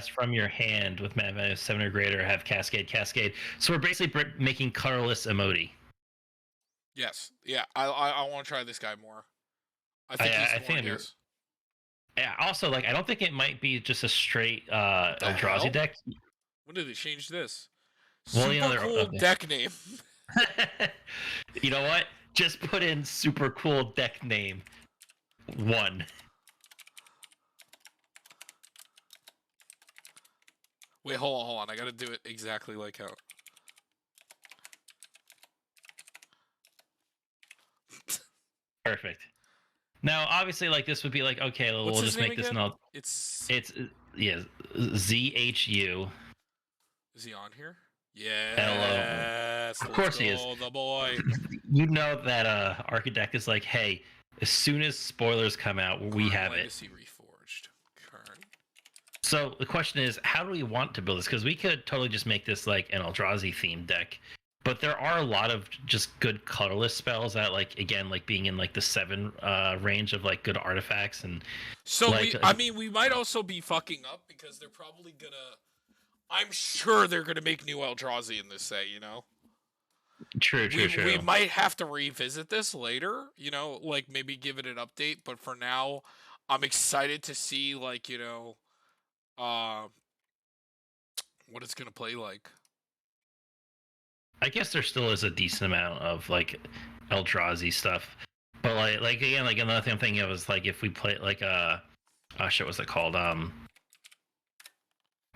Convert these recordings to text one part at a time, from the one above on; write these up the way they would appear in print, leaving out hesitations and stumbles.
from your hand with mana 7 or greater have Cascade. So we're basically making colorless emote. Yes. Yeah. I want to try this guy more. I think he's more yes. Yeah. Also, like, I don't think it might be just a straight Eldrazi deck. When did they change this? Well, Super cool deck name. You know what? Just put in super cool deck name 1. Wait, hold on. I gotta do it exactly like how. Perfect. Now, obviously, like, this would be like, okay, we'll just make this null. It's ZHU. Is he on here? Yes. Of course he is. The boy. You know that Architect is like, hey, as soon as spoilers come out, we have Legacy Reforged. So the question is, how do we want to build this? Because we could totally just make this like an Eldrazi themed deck, but there are a lot of just good colorless spells that, like, again, like being in like the 7 range of like good artifacts. And so like, we might also be fucking up because they're probably gonna. I'm sure they're gonna make new Eldrazi in this set. You know. True. We might have to revisit this later. You know, like maybe give it an update. But for now, I'm excited to see, like, you know, what it's gonna play like. I guess there still is a decent amount of like Eldrazi stuff, but like again, like another thing I'm thinking of is like if we play like shit, what's it called?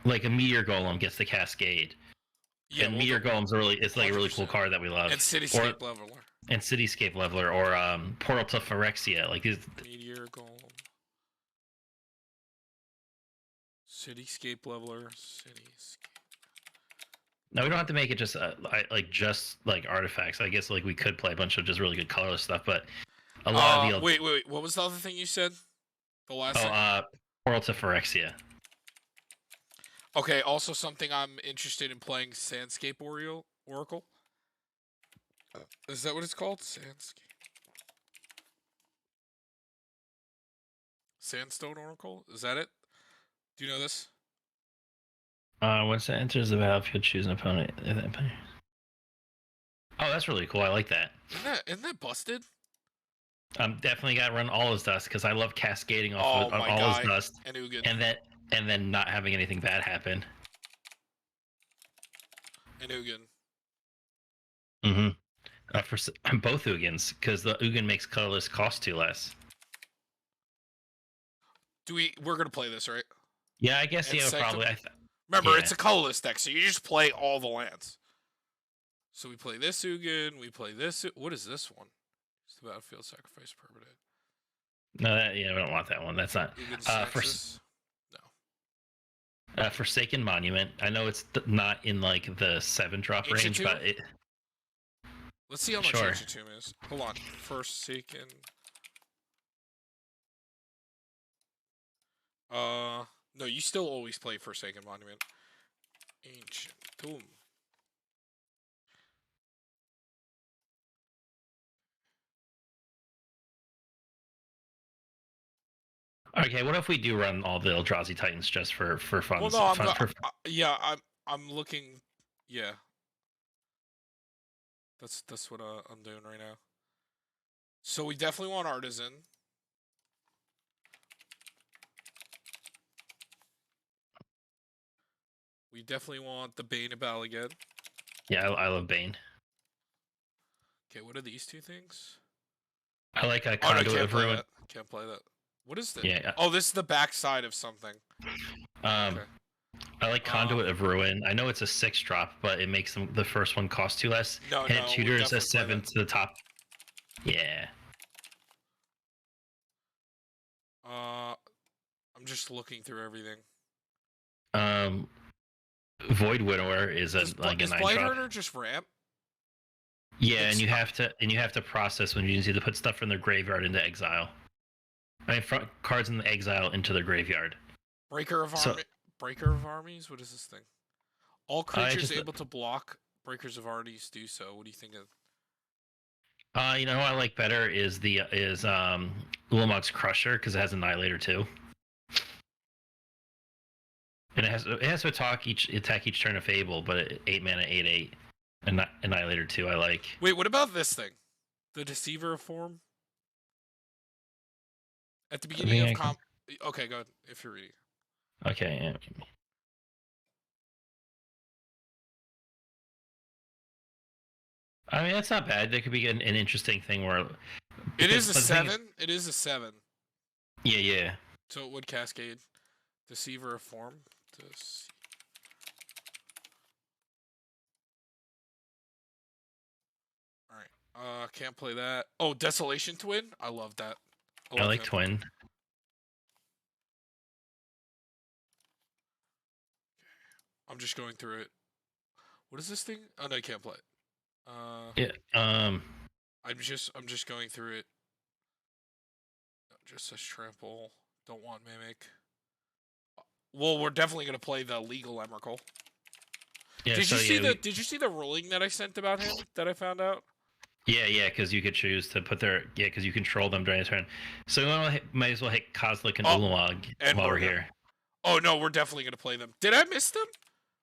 Like a Meteor Golem gets the Cascade. Yeah, and Meteor Golem's a really cool card that we love. And Cityscape Leveler. And Cityscape Leveler, or Portal to Phyrexia, like Meteor Golem. Cityscape Leveler. Cityscape. No, we don't have to make it just like artifacts. I guess like we could play a bunch of just really good colorless stuff, but a lot of the wait. What was the other thing you said? The last. Portal to Phyrexia. Okay. Also, something I'm interested in playing: Sandscape Oracle. Is that what it's called? Sandstone Oracle. Is that it? Do you know this? Once it enters the battlefield, choose an opponent. Oh, that's really cool. I like that. Isn't that busted? Definitely got to run all his dust because I love cascading off of all his dust, and then not having anything bad happen. And Ugin. For both Ugins, because the Ugin makes colorless cost 2 less. We're gonna play this, right? Yeah, I guess. Yeah, probably. Remember, it's a colorless deck, so you just play all the lands. So we play this Ugin, we play this. What is this one? It's the battlefield sacrifice permanent. No, we don't want that one. That's not. No. Forsaken Monument. I know it's not in like the 7-drop range, but it. Let's see how much Ancient Tomb is. Hold on. Forsaken. No, you still always play Forsaken Monument. Ancient Tomb. Okay, what if we do run all the Eldrazi Titans just for fun? Well, no, I'm looking. Yeah. That's what I'm doing right now. So we definitely want Artisan. We definitely want the Bane of Balagan. Yeah, I love Bane. Okay, what are these 2 things? I like a Conduit of Ruin. Can't play that. What is this? Yeah. Oh, this is the backside of something. Okay. I like Conduit of Ruin. I know it's a 6-drop, but it makes the first one cost 2 less. And it tutors a 7 to the top. Yeah. I'm just looking through everything. Void Winnower is a 9-drop. Is Blighthearter just ramp? Yeah, and you have to process when you need to put stuff from their graveyard into exile. Cards in the exile into their graveyard. Breaker of Armies? What is this thing? All creatures able to block Breakers of Armies do so. What do you think of? You know what I like better is Ulamog's Crusher because it has Annihilator too. And it has to attack each turn of Fable, but 8 mana, 8/8, and Annihilator 2. I like. Wait, what about this thing? The Deceiver of Form? At the I beginning think of I can. Okay, go ahead if you're reading. Okay. Yeah. I mean, that's not bad. There could be an interesting thing where It is because a but the thing is, 7. It is a 7. yeah, yeah. So it would cascade. Deceiver of Form. Alright. Can't play that. Oh, Desolation Twin? I love that. I love like him. Twin. I'm just going through it. What is this thing? Oh no, I can't play it. Yeah. I'm just going through it. Just says trample. Don't want mimic. Well, we're definitely gonna play the legal Emrakul. Yeah. Did So you see yeah, Did you see the ruling that I sent about him that I found out? yeah, because you could choose to put their because you control them during a turn. So we might as well hit Kozlik and Oh, Ulamog and while we're Gorger. here. Oh no, we're definitely gonna play them. Did I miss them,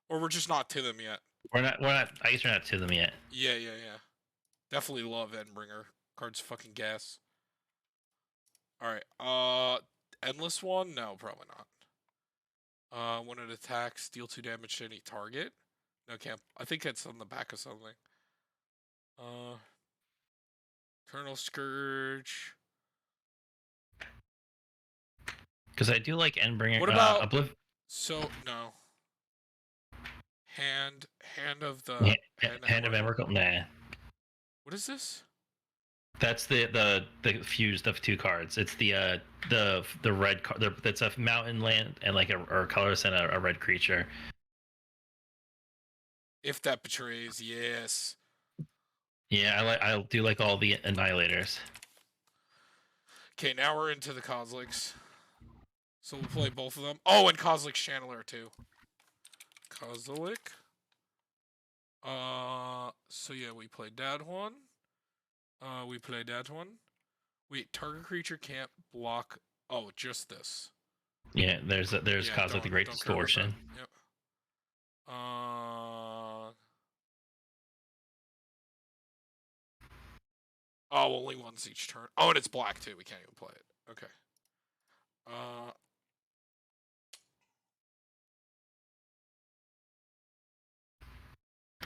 or we're just not to them yet? We're not. We're not. I guess we're not to them yet. Yeah. Definitely love Endbringer. Card's fucking gas. All right. Endless one? No, probably not. When it attacks, deal 2 damage to any target. No, can't. I think it's on the back of something. Eternal Scourge. Because I do like Endbringer. What about Obliv. no. Hand of the Hand of Emrakul. Nah. What is this? That's the fused of 2 cards. It's the red card. That's a mountain land and like or colorless and a red creature. If that betrays, yes. Yeah, I do like all the Annihilators. Okay, now we're into the Kozliks. So we'll play both of them. Oh, and Kozlik's Channeler too. Kozlik. So yeah, we played that one. We played that one. Wait, target creature can't block. Oh, just this. Yeah, there's Kozlik the Great Distortion. Yep. Oh, only once each turn. Oh, and it's black too. We can't even play it. Okay.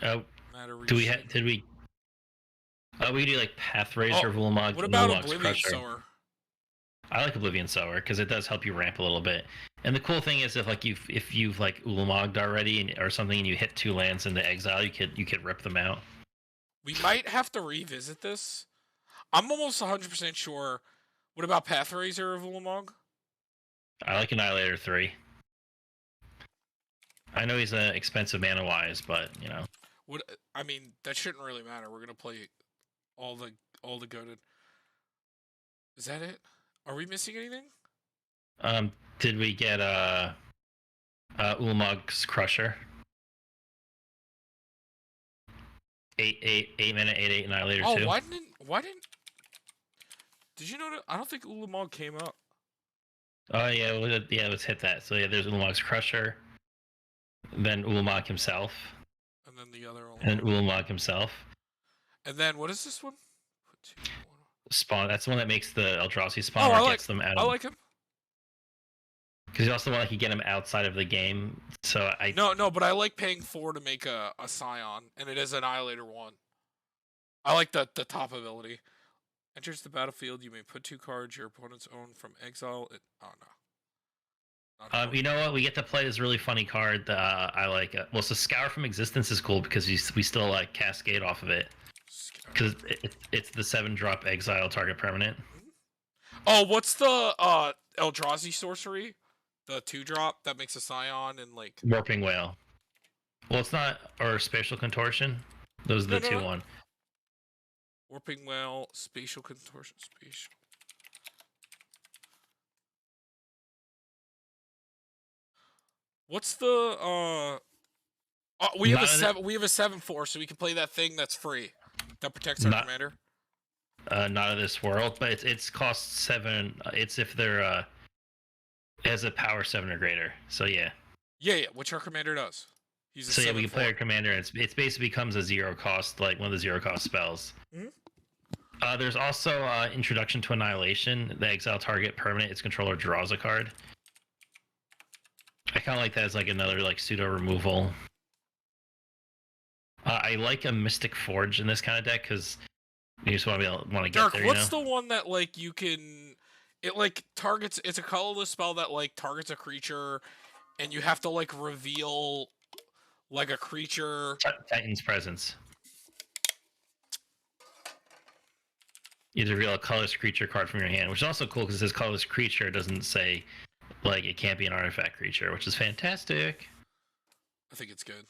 Oh, did we? We do like Pathrazer, Ulamog. What about Ulamog's Oblivion Crusher. Sower? I like Oblivion Sower because it does help you ramp a little bit. And the cool thing is if you've like Ulamogged already or something and you hit 2 lands into exile, you could rip them out. We might have to revisit this. I'm almost 100% sure. What about Pathrazer of Ulamog? I like Annihilator 3. I know he's expensive mana wise, but you know. I mean, that shouldn't really matter. We're gonna play all the goaded. Is that it? Are we missing anything? Did we get Ulamog's Crusher? 8 mana, 8/8 Annihilator 2. Oh, why didn't? Did you know that? I don't think Ulamog came up. Oh yeah, let's hit that. So yeah, there's Ulamog's Crusher, then Ulamog himself, and then the other one. And Ulamog himself. And then what is this one? Spawn. That's the one that makes the Eldrazi spawn. Gets them out. I like him. Because you also want to get him outside of the game. So No, but I like paying 4 to make a Scion, and it is Annihilator 1. I like the top ability. Enters the battlefield, you may put 2 cards your opponent's own from exile. Oh no. You know what? We get to play this really funny card that I like. Well, so Scour from Existence is cool because we still like cascade off of it. Because it's the 7-drop exile target permanent. Oh, what's the Eldrazi sorcery? The 2-drop that makes a Scion and like Warping Whale. Well, it's not or Spatial Contortion. Those are the 2-1. Warping Whale, Spatial Contortion, Spatial. What's the we have a 7/4, so we can play that thing that's free that protects our commander. Not of this world, but it's cost 7. It's if they're it has a power 7 or greater. So yeah. Yeah, which our commander does. He's a So yeah, we 7/4. can play our commander, and it's basically becomes a 0 cost, like one of the 0 cost spells. Mhm. There's also Introduction to Annihilation. The exile target permanent its controller draws a card. I kind of like that as like another like pseudo removal. I like a Mystic Forge in this kind of deck because you just want to get Dark, there. what's the one that like you can? It like targets. It's a colorless spell that like targets a creature, and you have to like reveal like a creature. Titan's Presence. You reveal a colorless creature card from your hand, which is also cool because it says colorless creature. It doesn't say like it can't be an artifact creature, which is fantastic. I think it's good.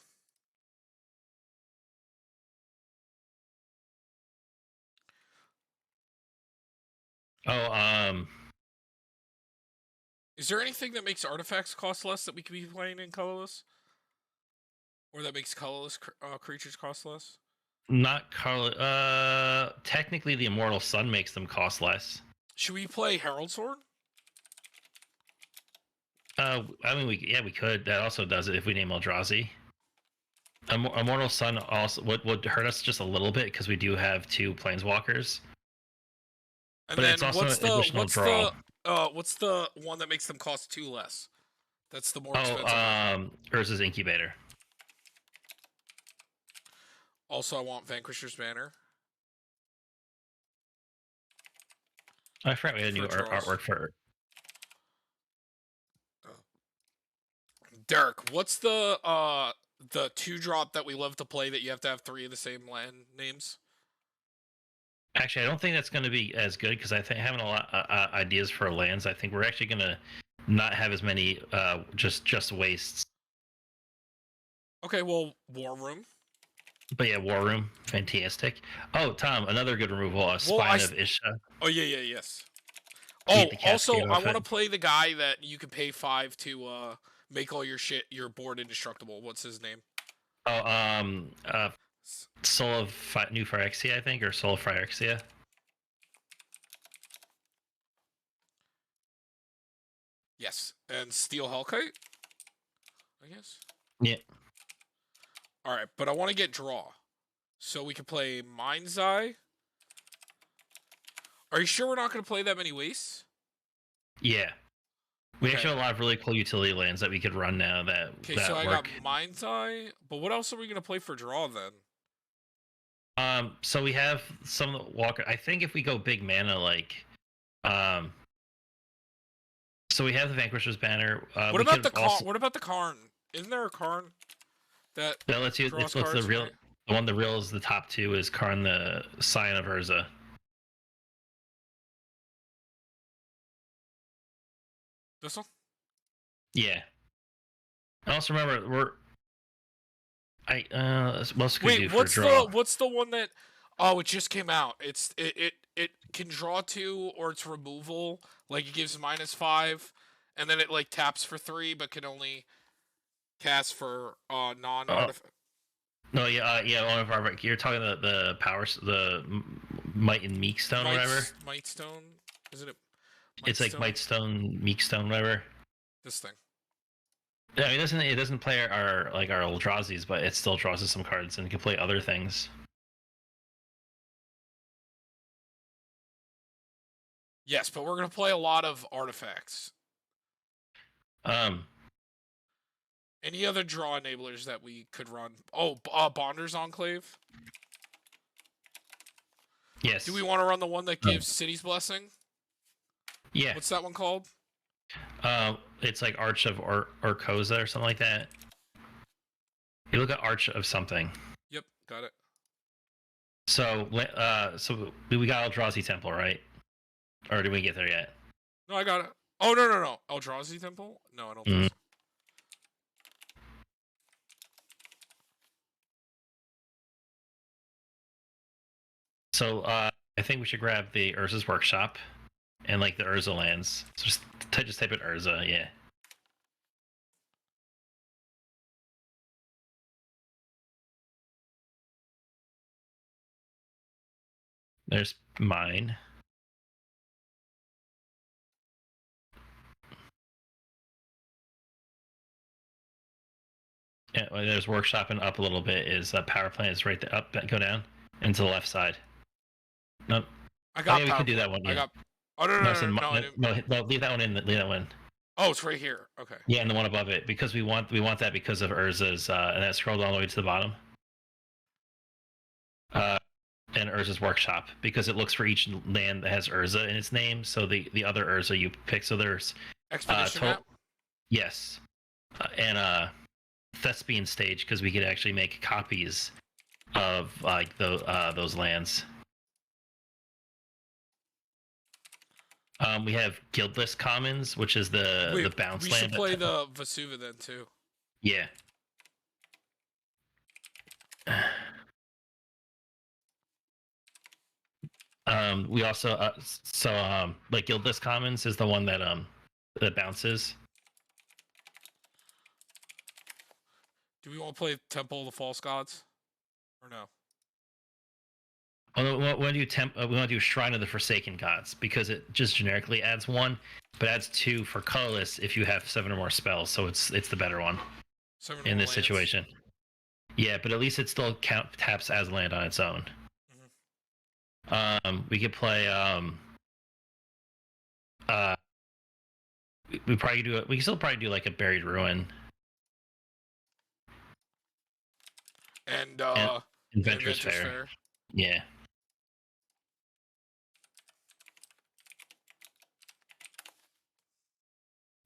Oh, Is there anything that makes artifacts cost less that we could be playing in colorless, or that makes colorless creatures cost less? not color. Technically, the Immortal Sun makes them cost less. Should we play Herald Sword? I mean, we could. That also does it if we name Eldrazi. Immortal Sun also would hurt us just a little bit because we do have 2 planeswalkers. And But then it's also an additional draw. what's the one that makes them cost 2 less? That's the more expensive Oh, Urza's Incubator. Also, I want Vanquisher's Banner. I forgot we had new For draws. artwork for. Derek, what's the 2-drop that we love to play that you have to have 3 of the same land names? Actually, I don't think that's going to be as good because I think having a lot ideas for lands. I think we're actually going to not have as many just wastes. Okay, well, War Room. But yeah, War Room, fantastic. Oh, Tom, another good removal, Spine of Isha. Oh yes. Oh, also, I want to it. play the guy that you can pay 5 to make all your board indestructible. What's his name? Oh, Soul of New Phyrexia, I think, or Soul of Phyrexia. Yes, and Steel Hellkite, I guess. Yeah. All right, but I want to get draw, so we can play Mind's Eye. Are you sure we're not going to play that many wastes? Yeah. We actually have a lot of really cool utility lands that we could run now that so I work. got Mind's Eye, but what else are we going to play for draw then? So we have some Walker. I think if we go big mana, like, so we have the Vanquisher's Banner. What about the Karn? What about the Karn? Isn't there a Karn that lets you? It's what's the real. right? The one that reels the top 2 is Karn, the Scion of Urza. This one? Yeah. I also remember what else could we do for what's draw? what's the one that? Oh, it just came out. It can draw 2 or it's removal. Like it gives -5, and then it like taps for 3, but can only cast for non-artifact. No, yeah. One of our. You're talking the powers, the Might and Meek Stone, or whatever. Might Stone, isn't it? It's like Might Stone, Meek Stone, whatever. This thing. Yeah, it doesn't play our Eldrazi's, but it still draws us some cards and it can play other things. Yes, but we're gonna play a lot of artifacts. Any other draw enablers that we could run? Oh, Bonder's Enclave. Yes. Do we want to run the one that gives City's Blessing? Yeah. What's that one called? It's like Arch of Orkoza or something like that. You look at Arch of something. Yep, got it. So we got Eldrazi Temple, right? Or did we get there yet? No, I got it. Oh, no. Eldrazi Temple? No, I don't think so. So I think we should grab the Urza's Workshop and like the Urza lands. So just type it Urza, yeah. There's mine. Yeah, well, there's workshop and up a little bit is power plant is right there. Up, go down, and to the left side. Nope. I Oh got yeah, we power could do plant. that one. I Yeah. got. Oh no No, no so no no! No, I didn't. no, leave that one in. Leave that one. Oh, it's right here. Okay. Yeah, and the one above it because we want that because of Urza's and that scrolled all the way to the bottom. And Urza's workshop because it looks for each land that has Urza in its name. So the other Urza you pick. So there's Expedition map. yes, and Thespian stage because we could actually make copies of like those lands. We have guildless commons, which is the bounce we land. should play the Vesuva then too. Yeah. We also like guildless commons is the one that bounces. Do we want to play Temple of the False Gods, or no? Oh, we want to do Shrine of the Forsaken Gods because it just generically adds one, but adds two for colorless if you have 7 or more spells. So it's the better one in this situation. Yeah, but at least it still taps as land on its own. Mm-hmm. We could play we probably do we can still probably do like a Buried Ruin. And Adventurous Fair. Yeah.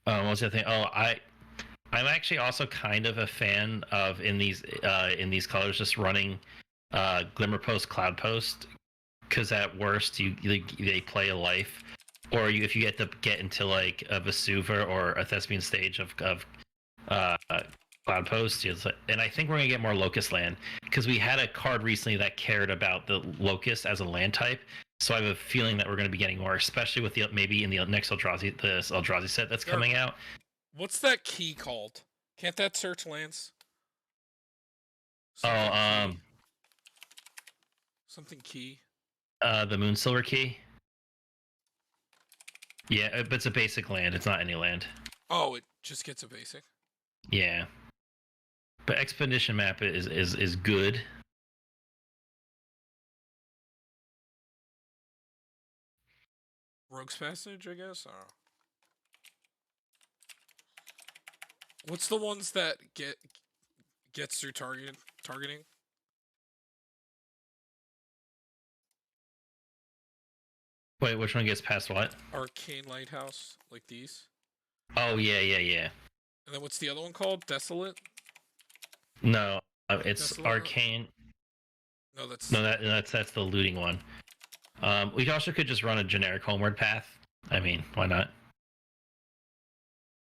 What was the other thing? Oh, I'm actually also kind of a fan of in these colors just running Glimmer Post, Cloud Post, because at worst they play a life, or if you get into like a Vesuva or a Thespian stage of Cloud Post, and I think we're gonna get more Locust land because we had a card recently that cared about the Locust as a land type. So I have a feeling that we're going to be getting more, especially with maybe in the next Eldrazi set that's coming out. What's that key called? Can't that search lands? Something key. The Moonsilver Key. Yeah, but it's a basic land. It's not any land. Oh, it just gets a basic. Yeah, but Expedition Map is good. Rogue's Passage, I guess. I don't know. What's the ones that gets through targeting? Wait, which one gets past what? Arcane Lighthouse, like these. Oh yeah. And then what's the other one called? Desolate? No, it's Desolate? Arcane. No, that's the looting one. We also could just run a generic Homeward Path. I mean, why not?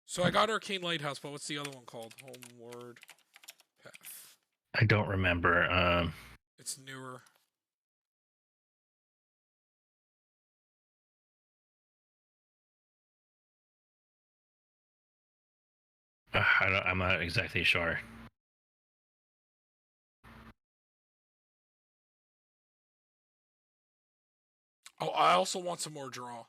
So I got Arcane Lighthouse, but what's the other one called? Homeward Path. I don't remember. It's newer. I'm not exactly sure. Oh, I also want some more draw.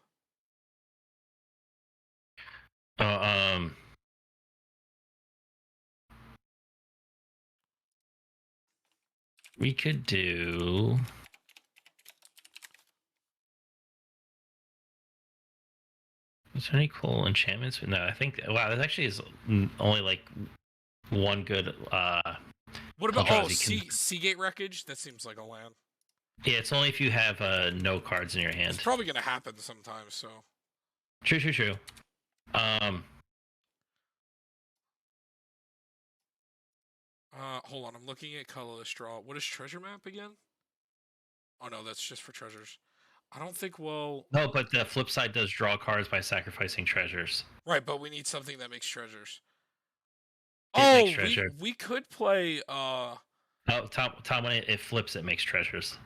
We could do. Is there any cool enchantments? No, I think. Wow, that actually is only like one good. What about Seagate Wreckage? That seems like a land. Yeah, it's only if you have no cards in your hand. It's probably gonna happen sometimes. So. True. Hold on. I'm looking at colorless draw. What is treasure map again? Oh no, that's just for treasures. I don't think we'll. No, but the flip side does draw cards by sacrificing treasures. Right, but we need something that makes treasures. Makes treasure. We could play. Oh, Tom, when it flips, it makes treasures.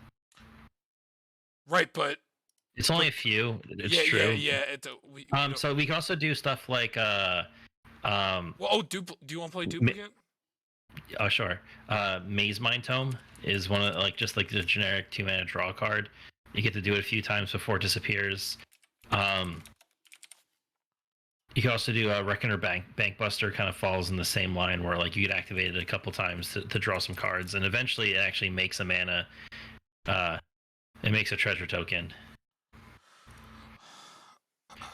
Right, but it's only a few. It's true. Yeah. So we can also do stuff like Well, do you want to play duplicate? Oh sure. Maze Mind Tome is one of just the generic 2-mana draw card. You get to do it a few times before it disappears. You can also do a Reckoner Bank Buster. Kind of falls in the same line where like you get activated a couple times to draw some cards, and eventually it actually makes a mana. It makes a treasure token.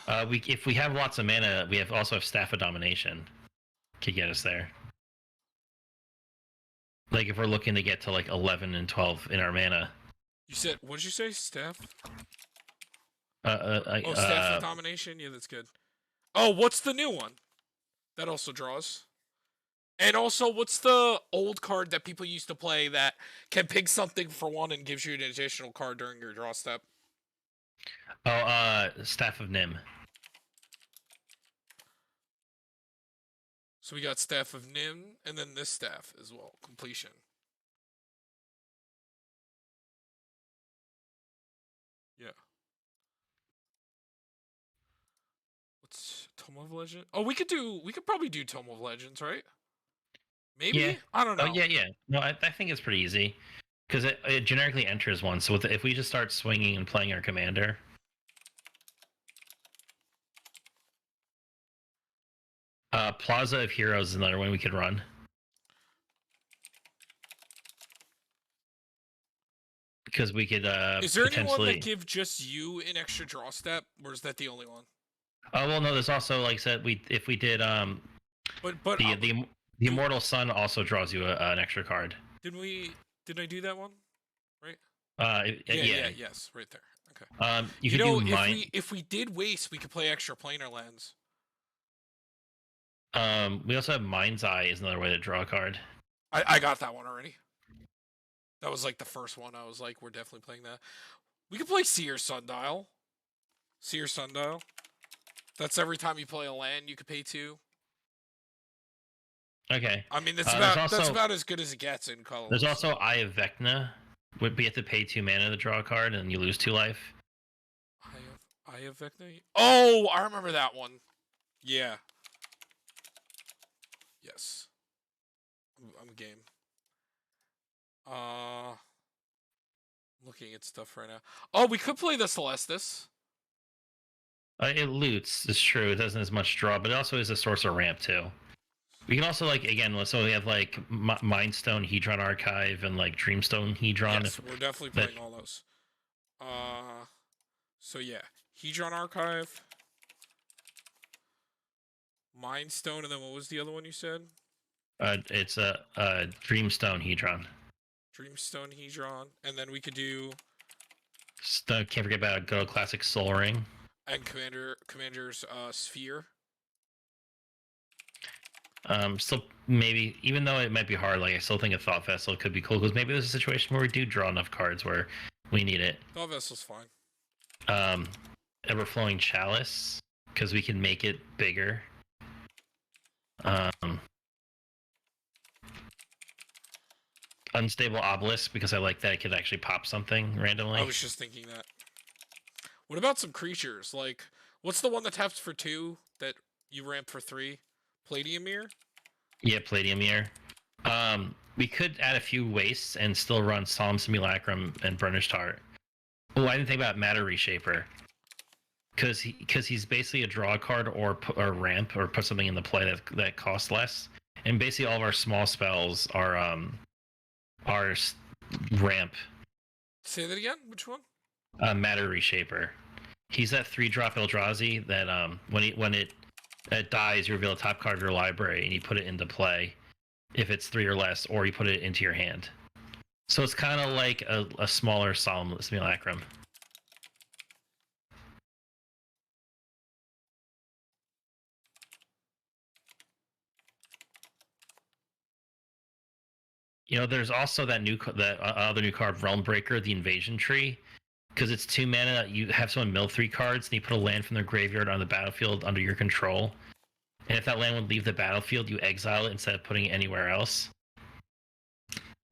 If we have lots of mana, we also have Staff of Domination. Could get us there. Like if we're looking to get to like 11 and 12 in our mana. You said, what did you say? Staff? Staff of Domination? Yeah, that's good. Oh, what's the new one? That also draws. And also, what's the old card that people used to play that can pick something for one and gives you an additional card during your draw step? Staff of Nim. So we got Staff of Nim, and then this staff as well. Completion. Yeah. What's Tome of Legend? Oh, we could probably do Tome of Legends, right? Maybe? Yeah. I don't know. Oh, yeah. No, I think it's pretty easy. Because it generically enters one. So if we just start swinging and playing our commander. Plaza of Heroes is another one we could run. Because we could is there potentially... anyone that give just you an extra draw step, or is that the only one? Oh well, no. There's also, like I said, if we did the Immortal Sun also draws you an extra card. Did I do that one? Right? Yeah. Yes, right there. Okay. You know, if we did waste, we could play extra planar lands. We also have Mind's Eye is another way to draw a card. I got that one already. That was like the first one. I was like, we're definitely playing that. We could play Seer Sundial. Seer Sundial. That's every time you play a land, you could pay 2. Okay. I mean, that's about as good as it gets in colors. There's also Eye of Vecna. Would be have to pay 2 mana to draw a card, and you lose 2 life. Eye of Vecna. Oh, I remember that one. Yeah. Yes. I'm game. Looking at stuff right now. Oh, we could play the Celestis. It loots. It's true. It doesn't as much draw, but it also is a source of ramp too. We can also so we have like Mindstone Hedron Archive and like Dreamstone Hedron. Yes, we're definitely playing all those. So yeah, Hedron Archive, Mindstone, and then what was the other one you said? It's a Dreamstone Hedron. Dreamstone Hedron, and then we could do. Can't forget about good old classic Soul Ring. And Commander's Sphere. Still maybe, even though it might be hard, like I still think a Thought Vessel could be cool because maybe there's a situation where we do draw enough cards where we need it. Thought Vessel's fine. Everflowing Chalice because we can make it bigger. Unstable Obelisk because I like that it could actually pop something randomly. I was just thinking that. What about some creatures? Like, what's the one that taps for 2 that you ramp for 3? Palladium Mirror? Yeah, Palladium Mirror. We could add a few wastes and still run Solemn Simulacrum and Burnished Heart. Oh, I didn't think about Matter Reshaper. Because he's basically a draw card or ramp or put something in the play that costs less. And basically all of our small spells are ramp. Say that again? Which one? Matter Reshaper. He's that 3-drop Eldrazi that when it dies, you reveal a top card of your library and you put it into play if it's 3 or less, or you put it into your hand. So it's kind of like a smaller Solemn Simulacrum. You know, there's also that other new card, Realm Breaker, the Invasion Tree, because it's 2 mana. You have someone mill 3 cards, and you put a land from their graveyard on the battlefield under your control. And if that land would leave the battlefield, you exile it instead of putting it anywhere else.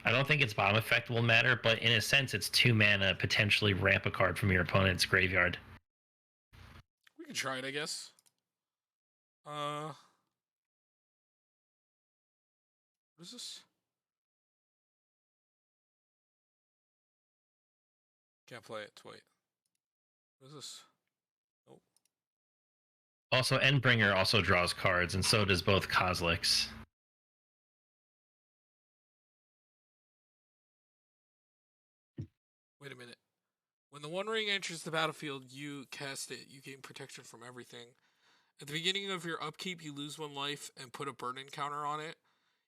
I don't think its bottom effect will matter, but in a sense, it's 2 mana, potentially ramp a card from your opponent's graveyard. We can try it, I guess. What is this? Can't play it. Wait. What is this? Nope. Also, Endbringer also draws cards, and so does both Kozileks. Wait a minute. When the One Ring enters the battlefield, you cast it. You gain protection from everything. At the beginning of your upkeep, you lose 1 life and put a burn counter on it.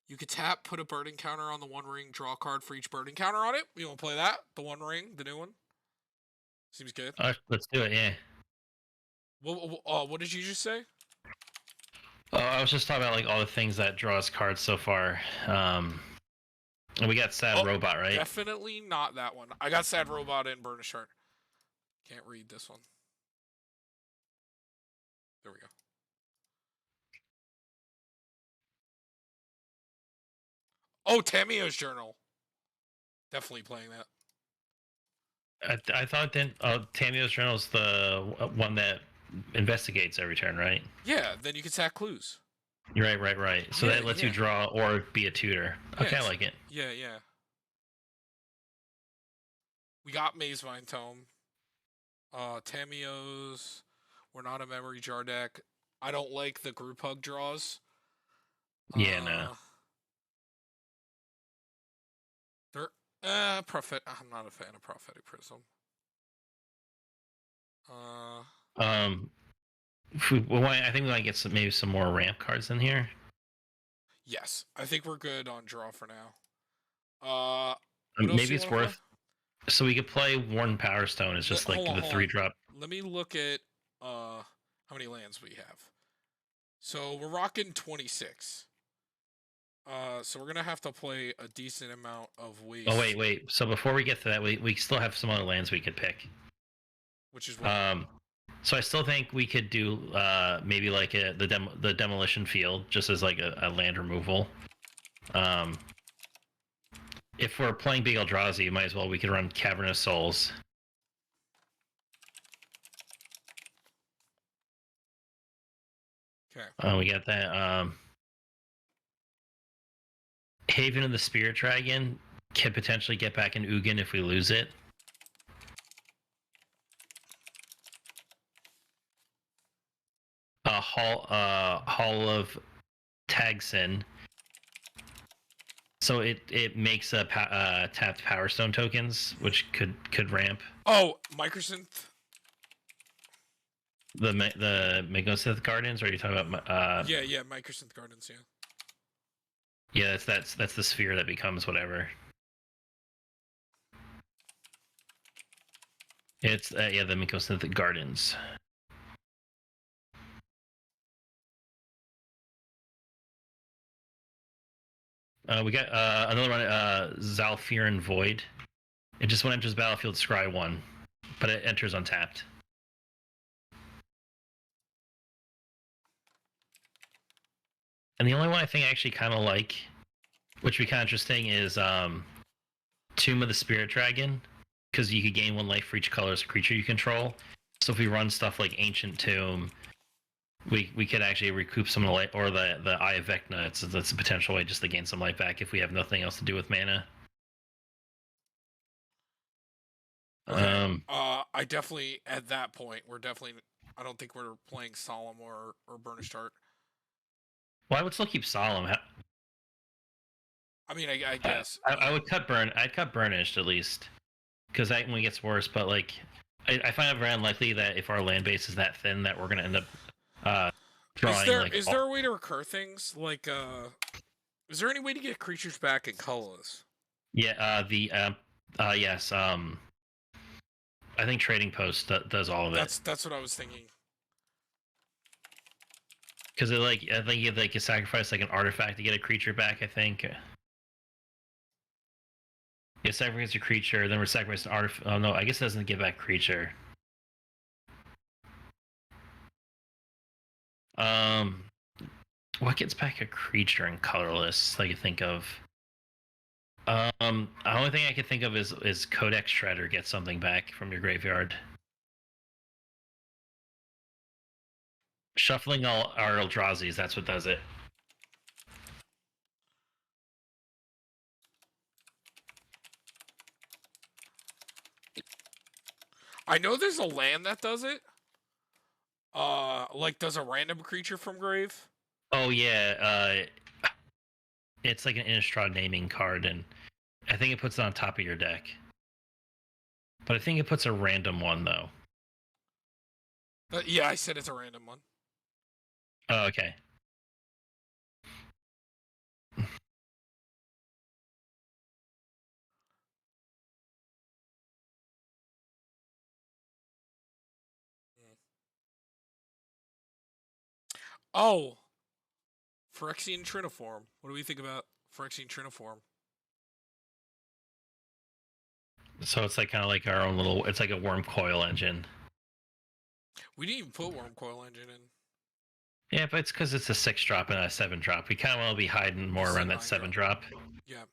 You could tap, put a burn counter on the One Ring, draw a card for each burn counter on it. You want to play that? The One Ring, the new one? Seems good. Let's do it, yeah. What did you just say? Oh, I was just talking about like all the things that draw us cards so far. And we got Sad Robot, right? Definitely not that one. I got Sad Robot and Burnish Heart. Can't read this one. There we go. Oh, Tamio's Journal. Definitely playing that. I thought then Tamio's Journal is the one that investigates every turn, right? Yeah, then you can sack clues. Right. So that lets you draw or be a tutor. Okay, I like it. Yeah. We got Mazevine Tome. Tamio's. We're not a memory jar deck. I don't like the group hug draws. Yeah, no. Prophet. I'm not a fan of Prophetic Prism. I think we might get maybe some more ramp cards in here. Yes, I think we're good on draw for now. Maybe it's worth. So we could play Worn Power Stone. It's just like the 3-drop. Let me look at how many lands we have. So we're rocking 26. So we're gonna have to play a decent amount of waste. Oh wait. So before we get to that, we still have some other lands we could pick. Which is what? So I still think we could do maybe like the Demolition Field just as like a land removal. If we're playing Big Eldrazi, might as well we could run Cavernous Souls. Okay. We got that. Haven of the Spirit Dragon can potentially get back in Ugin if we lose it. Hall of Tagsin. So it makes tapped Power Stone tokens, which could ramp. Oh, Microsynth. The Megosynth Gardens, or are you talking about? Yeah, Microsynth Gardens. Yeah. Yeah, that's the sphere that becomes whatever. It's the Megosynth Gardens. We got another one, Zalfiran Void. It just when it enters battlefield, scry 1, but it enters untapped. And the only one I think I actually kind of like, which would be kind of interesting, is Tomb of the Spirit Dragon, because you could gain 1 life for each colorless creature you control. So if we run stuff like Ancient Tomb, we could actually recoup some of the life, or the Eye of Vecna. That's a potential way just to gain some life back if we have nothing else to do with mana. Okay. I definitely at that point I don't think we're playing Solemn or Burnished Heart. Well, I would still keep Solemn. I mean, I guess I would cut I'd cut Burnished at least, because that one gets worse. But like, I find it very unlikely that if our land base is that thin that we're gonna end up drawing. Is there a way to recur things? Like, is there any way to get creatures back in colorless? Yeah. Yes. I think Trading Post does all of it. That's what I was thinking. Because I think you sacrifice like an artifact to get a creature back. I think. You sacrifice a creature, then we sacrifice an artifact. Oh no, I guess it doesn't give back creature. What gets back a creature in colorless that I can think of? The only thing I can think of is Codex Shredder gets something back from your graveyard. Shuffling all our Eldrazi's, that's what does it. I know there's a land that does it. Like, does a random creature from grave? Oh yeah, it's like an Innistrad naming card, and I think it puts it on top of your deck. But I think it puts a random one though. Yeah, I said it's a random one. Oh, okay. Oh, Phyrexian Triniform. What do we think about Phyrexian Triniform? So it's like kind of like our own little. It's like a worm coil engine. We didn't even put Worm Coil Engine in. Yeah, but it's because it's a 6-drop and a 7-drop. We kind of want to be hiding more This is a around that 7-drop. Yeah.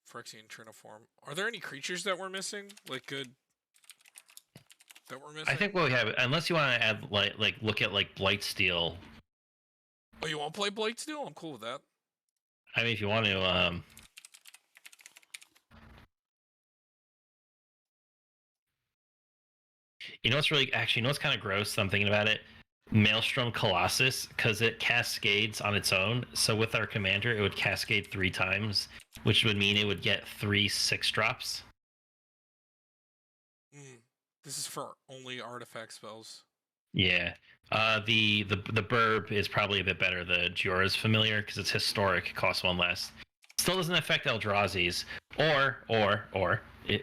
Phyrexian Triniform. Are there any creatures that we're missing? Like, good. That we're missing? I think what we have, unless you want to add like look at like Blightsteel. Oh, you want to play Blightsteel? I'm cool with that. I mean, if you want to, you know what's really actually, you know what's kind of gross? I'm thinking about it. Maelstrom Colossus, because it cascades on its own. So with our commander, it would cascade 3 times, which would mean it would get 3 6-drops. This is for only artifact spells. Yeah. The Burb is probably a bit better. The Jorah's familiar because it's historic, costs 1 less. Still doesn't affect Eldrazi's.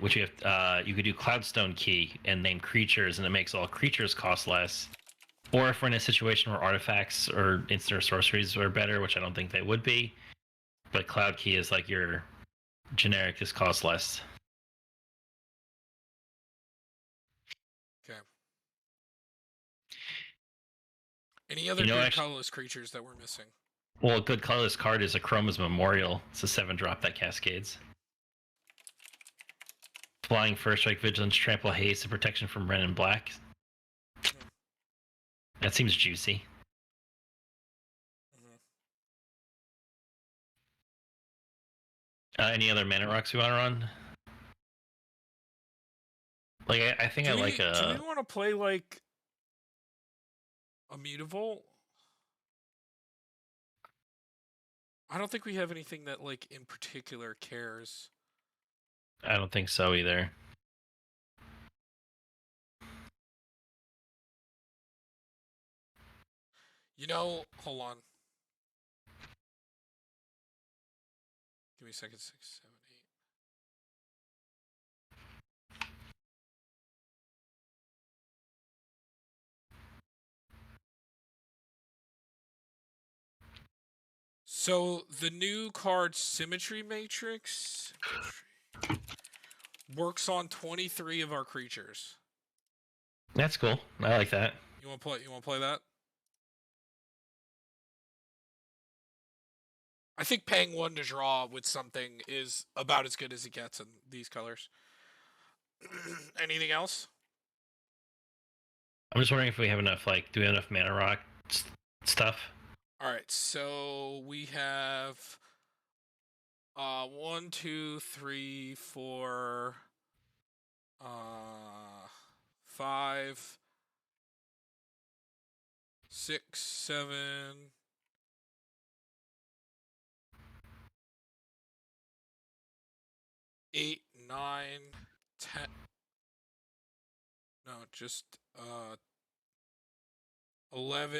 Which you have, you could do Cloudstone Key and name creatures, and it makes all creatures cost less. Or if we're in a situation where artifacts or instant sorceries are better, which I don't think they would be, but Cloud Key is like your generic, just costs less. Okay. Any other good colorless creatures that we're missing? Well, a good colorless card is a Chroma's Memorial. It's a 7-drop that cascades. Flying First Strike, Vigilance, Trample, Haste, and protection from red and black. That seems juicy. Any other mana rocks we want to run? Like, I think I like a. Do we want to play like a Mutavault? I don't think we have anything that like in particular cares. I don't think so either. You know, hold on. Give me a second. 6, 7, 8. So the new card Symmetry Matrix works on 23 of our creatures. That's cool. I like that. You want to play that? I think paying 1 to draw with something is about as good as it gets in these colors. Anything else? I'm just wondering if we have enough, like, do we have enough mana rock stuff? Alright, so we have 1, 2, 3, 4, 5, 6, 7, 8, 9, 10. No, just 11.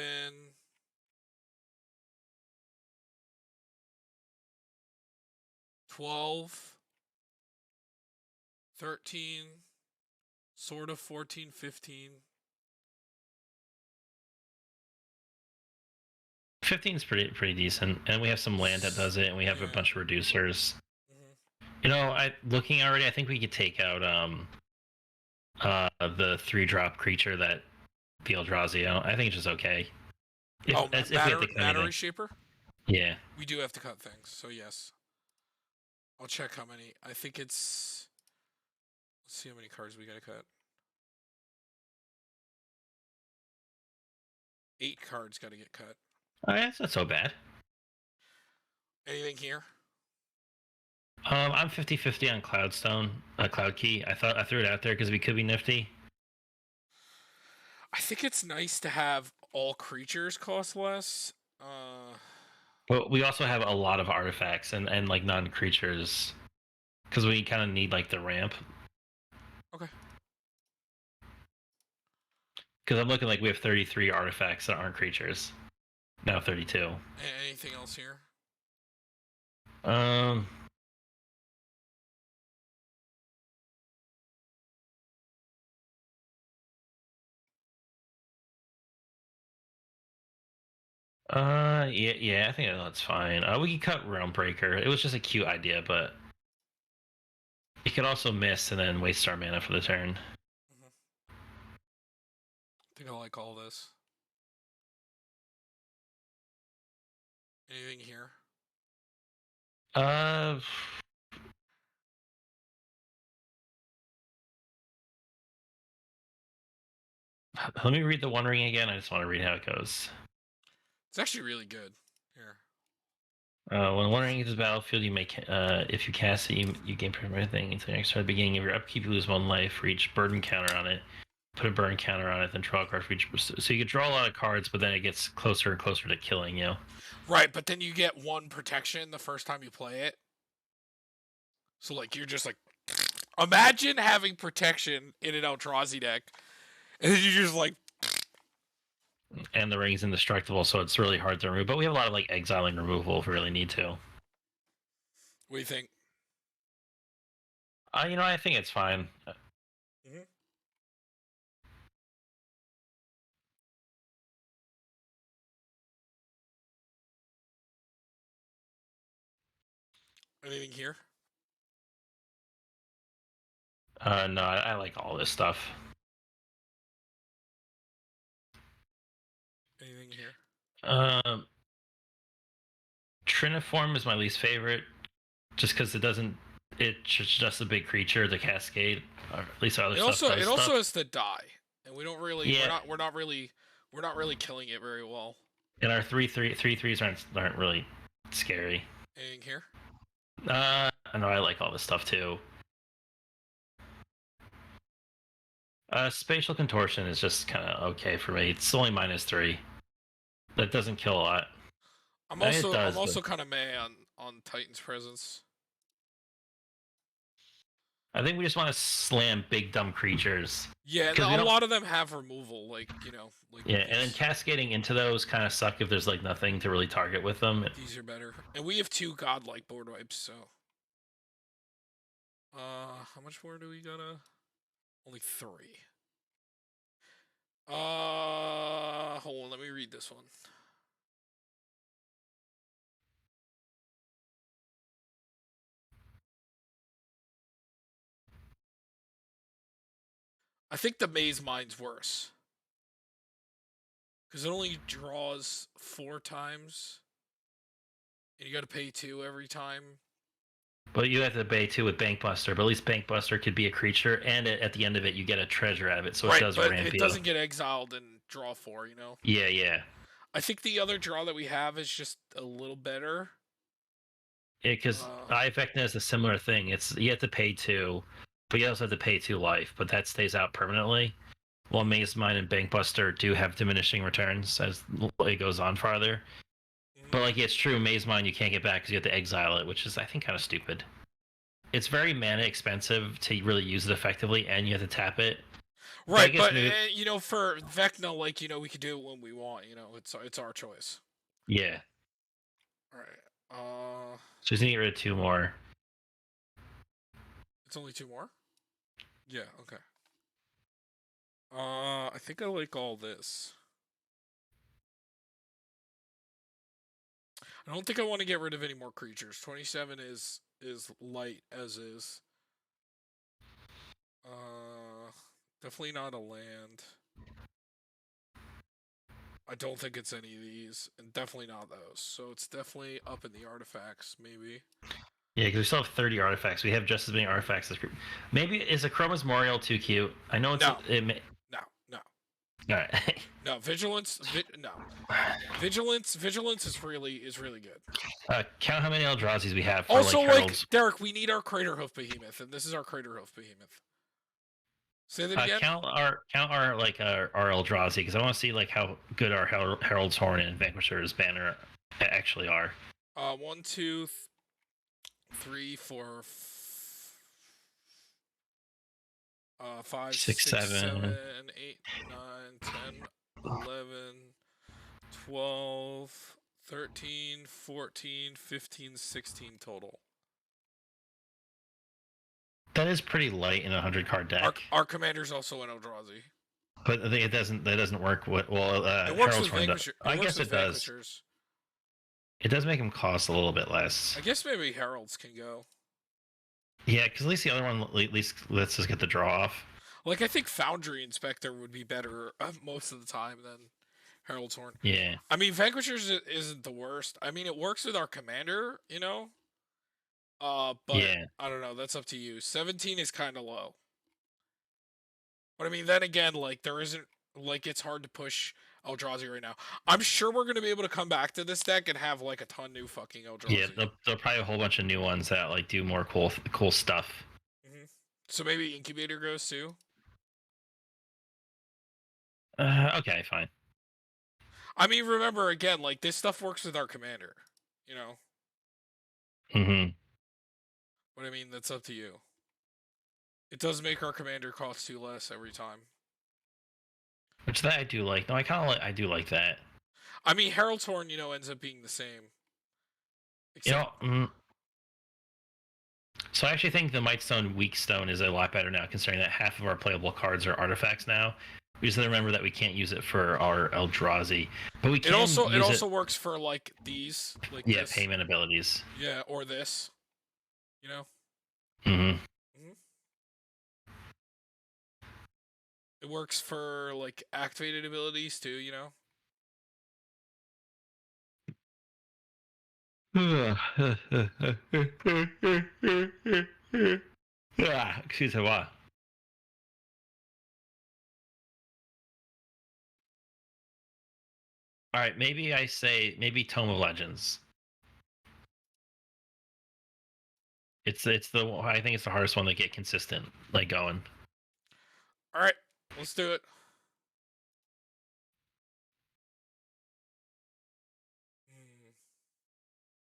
12, 13, sort of 14, 15. 15 is pretty decent, and we have some land that does it, and we have a bunch of reducers. You know, looking already, I think we could take out the 3-drop creature that the Eldrazi. I think it's just okay. Matter Shaper? Yeah. We do have to cut things, so yes. I'll check how many. I think it's... Let's see how many cards we gotta cut. 8 cards gotta get cut. Oh, yeah, that's not so bad. Anything here? I'm 50-50 on Cloudstone, Cloud Key. I threw it out there because we could be nifty. I think it's nice to have all creatures cost less. But we also have a lot of artifacts and like non-creatures because we kind of need like the ramp. Okay. Because I'm looking like we have 33 artifacts that aren't creatures. Now 32. Anything else here? Um. Yeah, I think that's fine. We can cut Realm Breaker. It was just a cute idea, but it could also miss and then waste our mana for the turn. Mm-hmm. I think I like all this. Anything here? Uh, Let me read the One Ring again. I just want to read how it goes. It's actually really good. Here. When One Ring enters the battlefield, you make if you cast it, you gain permanent thing until next turn. At the beginning of your upkeep, you lose 1 life for each burden counter on it. Put a burn counter on it, then draw a card for each. So you could draw a lot of cards, but then it gets closer and closer to killing you. Right, but then you get 1 protection the first time you play it. So like you're just like, imagine having protection in an Eldrazi deck, and then you just like. And the ring's indestructible, so it's really hard to remove. But we have a lot of like exiling removal if we really need to. What do you think? I think it's fine. Mm-hmm. Anything here? No, I like all this stuff. Anything here? Triniform is my least favorite, just because it doesn't. It's just a big creature, the Cascade, or at least other stuff. It also has to die, and we don't really. Yeah. We're not really killing it very well. And our 3/3s aren't really scary. Anything here? I know I like all this stuff too. Spatial Contortion is just kind of okay for me. It's only -3. That doesn't kill a lot. I'm also kind of meh on Titan's presence. I think we just want to slam big dumb creatures. Yeah, and a lot of them have removal, like yeah, and then cascading into those kind of suck if there's like nothing to really target with them. These are better, and we have 2 godlike board wipes, so. How much more do we gotta? Only 3. Hold on, let me read this one. I think the Maze Mine's worse. Because it only draws 4 times. And you gotta pay 2 every time. But you have to pay 2 with Bankbuster, but at least Bankbuster could be a creature, and at the end of it, you get a treasure out of it, so right, it does but ramp it you. doesn't get exiled and draw 4, Yeah. I think the other draw that we have is just a little better. Yeah, because Eye Effectiveness is a similar thing. You have to pay 2, but you also have to pay 2 life, but that stays out permanently. While Maze Mine and Bankbuster do have diminishing returns as it goes on farther. But like it's true, Maze Mine you can't get back because you have to exile it, which is I think kind of stupid. It's very mana expensive to really use it effectively, and you have to tap it. Right, but for Vecna, like we could do it when we want. It's our choice. Yeah. All right. So he's gonna get rid of 2 more. It's only 2 more. Yeah. Okay. I think I like all this. I don't think I want to get rid of any more creatures. 27 is light as is. Definitely not a land. I don't think it's any of these, and definitely not those. So it's definitely up in the artifacts, maybe. Yeah, because we still have 30 artifacts. We have just as many artifacts as maybe is a Chroma's Moriel too cute? I know it's No. No. All right. No, vigilance. No, vigilance is really good. Count how many Eldrazi's we have. For, also, Heralds. Derek, we need our Craterhoof Behemoth, and this is our Craterhoof Behemoth. Say that again. Count our like our Eldrazi because I want to see like how good our Herald's Horn and Vanquisher's Banner actually are. 1, 2, 3, 4, 5, 6, 6, 7, 7. 8, 9, 10, 11, 12, 13, 14, 15, 16 total. That is pretty light in a 100 card deck. Our commander's also an Eldrazi. But I think it doesn't. That doesn't work. Well, It works Herald's with Horn does. Vanquisher. I guess it does. Vanquishers. It does make them cost a little bit less. I guess maybe Heralds can go. Yeah, because at least the other one at least lets us get the draw off. Like I think Foundry Inspector would be better most of the time than Herald's Horn. Yeah. I mean, Vanquishers isn't the worst. I mean, it works with our commander, you know. But Yeah. I don't know. That's up to you. 17 is kind of low. But I mean, then again, like there isn't like it's hard to push Eldrazi right now. I'm sure we're gonna be able to come back to this deck and have like a ton new fucking Eldrazi. Yeah, they'll probably have a whole bunch of new ones that like do more cool stuff. So maybe Incubator goes too. Okay, fine. I mean, remember again, like this stuff works with our commander, you know. Mm-hmm. But I mean, that's up to you. It does make our commander cost 2 less every time. Which that I do like. No, I do like that. I mean, Herald's Horn, you know, ends up being the same. Except... You know, so I actually think the Mightstone Weak Stone is a lot better now, considering that half of our playable cards are artifacts now. We just remember that we can't use it for our Eldrazi, but we can. It also works for like these, like this. Payment abilities. Yeah, or this. You know. Mm-hmm. It works for like activated abilities too. You know. Excuse me, what? All right, maybe I say Tome of Legends. I think it's the hardest one to get consistent like going. All right, let's do it.